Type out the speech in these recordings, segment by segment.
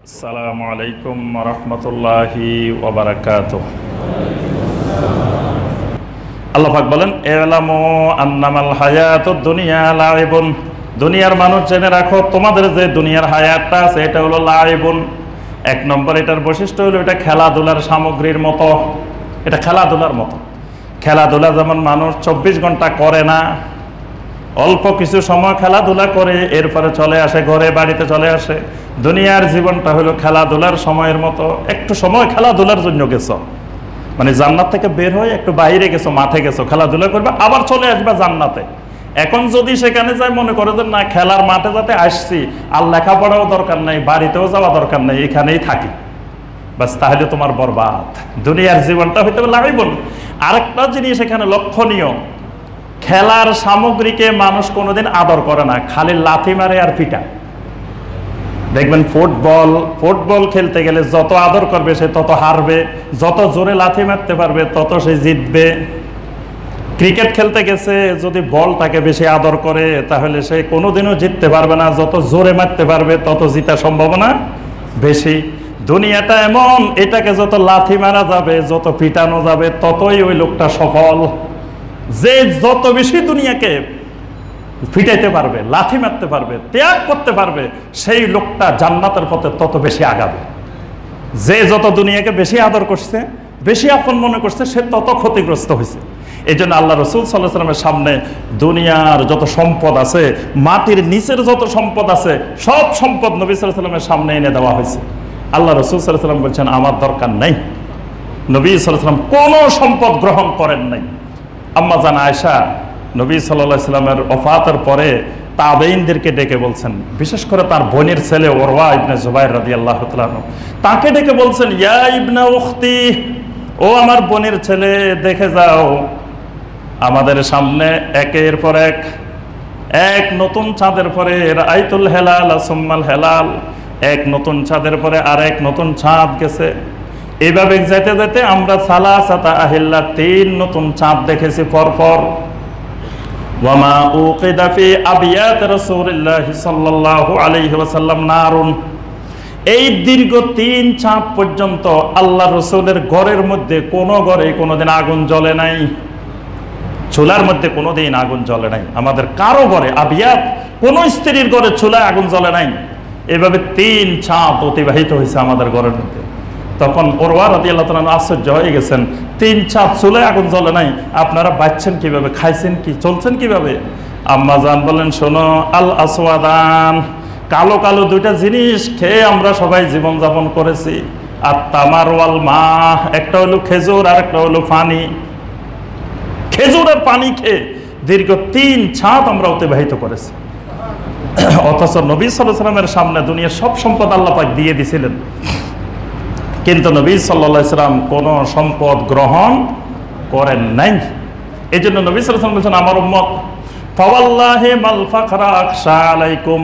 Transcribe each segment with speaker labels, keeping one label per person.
Speaker 1: আসসালামু আলাইকুম ওয়া রাহমাতুল্লাহি ওয়া বারাকাতুহু। আল্লাহ পাক বলেন, ইলামু আন্নামাল হায়াতুদ দুনিয়া লাইবুন। দুনিয়ার মানুষ জেনে রাখো, তোমাদের যে দুনিয়ার হায়াতটা আছে এটা হলো লাইবুন। এক নম্বর এটার বৈশিষ্ট্য হলো এটা খেলাধুলার সামগ্রীর মতো। এটা খেলাধুলার মতো। খেলাধুলা যেমন মানুষ 24 ঘন্টা করে না, অল্প কিছু সময় খেলাধুলা করে এরপরে চলে আসে ঘরে, বাড়িতে চলে আসে। দুনিয়ার জীবনটা হলো খেলাধুলার সময়ের মতো। একটু সময় খেলাধুলার জন্য গেছো, মানে জান্নাত থেকে বের হয়ে একটু বাইরে গেছো, মাঠে গেছো, খেলাধুলা করবে, আবার চলে আসবে জান্নাতে। এখন যদি সেখানে যাই মনে করে যে না, খেলার মাঠে যাতে আসছি, আর লেখাপড়াও দরকার নেই, বাড়িতেও যাওয়া দরকার নেই, এখানেই থাকি, বাস, তাহলে তোমার বরবাদ। দুনিয়ার জীবনটা হইতে লাগাইবন। আরেকটা জিনিস এখানে লক্ষণীয়, খেলার সামগ্রীকে মানুষ কোনোদিন আদর করে না, খালি লাথি মারে আর পিটা। দেখবেন ফুটবল খেলতে গেলে যত আদর করবে সে তত হারবে, যত জোরে লাথি মারতে পারবে তত সে জিতবে। ক্রিকেট খেলতে গেছে, যদি বলটাকে বেশি আদর করে তাহলে সে কোনোদিনও জিততে পারবে না, যত জোরে মারতে পারবে তত জিতার সম্ভাবনা বেশি। দুনিয়াটা এমন, এটাকে যত লাথি মারা যাবে, যত পিটানো যাবে, ততই ওই লোকটা সফল। যে যত বেশি দুনিয়াকে ফিটাইতে পারবে, লাথি মারতে পারবে, ত্যাগ করতে পারবে, সেই লোকটা জান্নাতের পথে তত বেশি আগাবে। যে যত দুনিয়াকে বেশি আদর করছে, বেশি আপন মনে করছে, সে তত ক্ষতিগ্রস্ত হয়েছে। এই জন্য আল্লাহ রসুল সাল্লাল্লাহু আলাইহি ওয়াসাল্লামের সামনে দুনিয়ার যত সম্পদ আছে, মাটির নিচের যত সম্পদ আছে, সব সম্পদ নবী সাল্লাল্লাহু আলাইহি ওয়াসাল্লামের সামনে এনে দেওয়া হয়েছে। আল্লাহ রসুল সাল্লাল্লাহু আলাইহি ওয়াসাল্লাম বলছেন আমার দরকার নাই। নবী সাল্লাল্লাহু আলাইহি ওয়াসাল্লাম কোনো সম্পদ গ্রহণ করেন নাই। আম্মা জান আয়েশা নবী সাল্লাল্লাহু আলাইহি ওয়াসাল্লামের ওফাতের পরে তাবেঈনদেরকে ডেকে বলছেন, বিশেষ করে তার বোনের ছেলে উরওয়া ইবনে জুবাইর রাদিয়াল্লাহু তাআলা আনহু, তাকে ডেকে বলছেন, ইয়া ইবনা উখতি, ও আমার বোনের ছেলে, দেখে যাও আমাদের সামনে একের পর এক নতুন চাঁদের পরে রাআইতুল হেলাল সুম্মাল হেলাল, এক নতুন চাঁদের পরে আর এক নতুন চাঁদ গেছে। এইভাবে যেতে যেতে আমরা সালাসাতা আহিল্লা, 3 নতুন চাঁদ দেখেছি পরপর। ওয়ামা উকিদা ফি আবিয়াত রাসূলিল্লাহি সাল্লাল্লাহু আলাইহি ওয়াসাল্লাম নারুন। এই দীর্ঘ 3 চাঁদ পর্যন্ত আল্লাহ রসুলের ঘরের মধ্যে কোনো ঘরে কোনোদিন আগুন জ্বলে নাই, চুলার মধ্যে কোনোদিন আগুন জ্বলে নাই। আমাদের কারো ঘরে, আবিয়াত, কোন স্ত্রীর ঘরে চুলায় আগুন জ্বলে নাই। এভাবে 3 চাঁদ অতিবাহিত হয়েছে আমাদের ঘরের মধ্যে। তখন উরওয়া রাদিয়াল্লাহু তাআলা আশ্চর্য হয়ে গেছেন, 3 চাঁদ চুলায় আগুন জ্বলে নাই, আপনারা বাঁচছেন কিভাবে, খাইছেন কি, চলছেন কিভাবে? আম্মা জান বলেন, শোনো, আল আসওয়াদান, কালো কালো 2টা জিনিস খেয়ে আমরা সবাই জীবনযাপন করেছি। আর তামার ওয়াল মা, একটা হলো খেজুর আর একটা হলো পানি। খেজুর আর পানি খেয়ে দীর্ঘ 3 চাঁদ আমরা অতিবাহিত করেছি। অথচ নবী সাল্লাল্লাহু আলাইহি ওয়াসাল্লামের সামনে দুনিয়ার সব সম্পদ আল্লাহ পাক দিয়ে দিয়েছিলেন, কিন্তু নবী সাল্লাল্লাহু আলাইহি ওয়াসাল্লাম কোনো সম্পদ গ্রহণ করেন নাই। এই জন্য নবী সাল্লাল্লাহু আলাইহি ওয়াসাল্লাম বলেছেন, আমার উম্মত, ফাওয়াল্লাহি মাল ফাকরা আখশা আলাইকুম,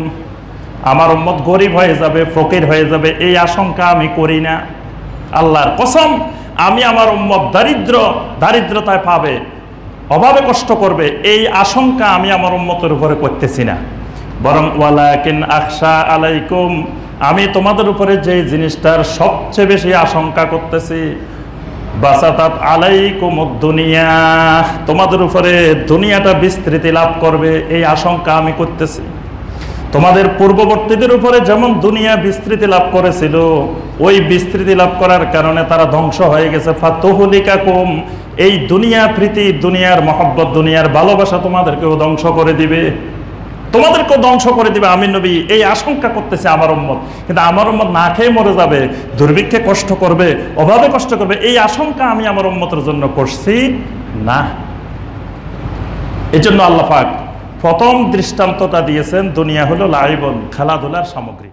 Speaker 1: আমার উম্মত গরিব হয়ে যাবে, ফকির হয়ে যাবে, এই আশঙ্কা আমি করি না। আল্লাহর কসম, আমি আমার উম্মত দারিদ্রতায় পাবে, অভাবে কষ্ট করবে, এই আশঙ্কা আমি আমার উম্মতের উপরে করতেছি না। বরং ওয়ালাকিন আখশা আলাইকুম, আমি তোমাদের উপরে যে জিনিসটার সবচেয়ে বেশি আশঙ্কা করতেছি, বাসাতাত আলাইকুমুদ দুনিয়া, তোমাদের উপরে দুনিয়াটা বিস্তৃতি লাভ করবে, এই আশঙ্কা আমি করতেছি। তোমাদের পূর্ববর্তীদের উপরে যেমন দুনিয়া বিস্তৃতি লাভ করেছিল, ওই বিস্তৃতি লাভ করার কারণে তারা ধ্বংস হয়ে গেছে। ফাতুহলিকাকুম, এই দুনিয়া প্রীতি, দুনিয়ার মহব্বত, দুনিয়ার ভালোবাসা তোমাদেরকেও ধ্বংস করে দিবে, তোমাদেরকেও ধ্বংস করে দিবে। আমি নবী এই আশঙ্কা করতেছে আমার উম্মত, কিন্তু আমার উম্মত না খেয়ে মরে যাবে, দুর্ভিক্ষে কষ্ট করবে, অভাবে কষ্ট করবে, এই আশঙ্কা আমি আমার উম্মতের জন্য করছি না। এই জন্য আল্লাহ পাক প্রথম দৃষ্টান্তটা দিয়েছেন, দুনিয়া হলো লাইবুন, খেলাধুলার সামগ্রী।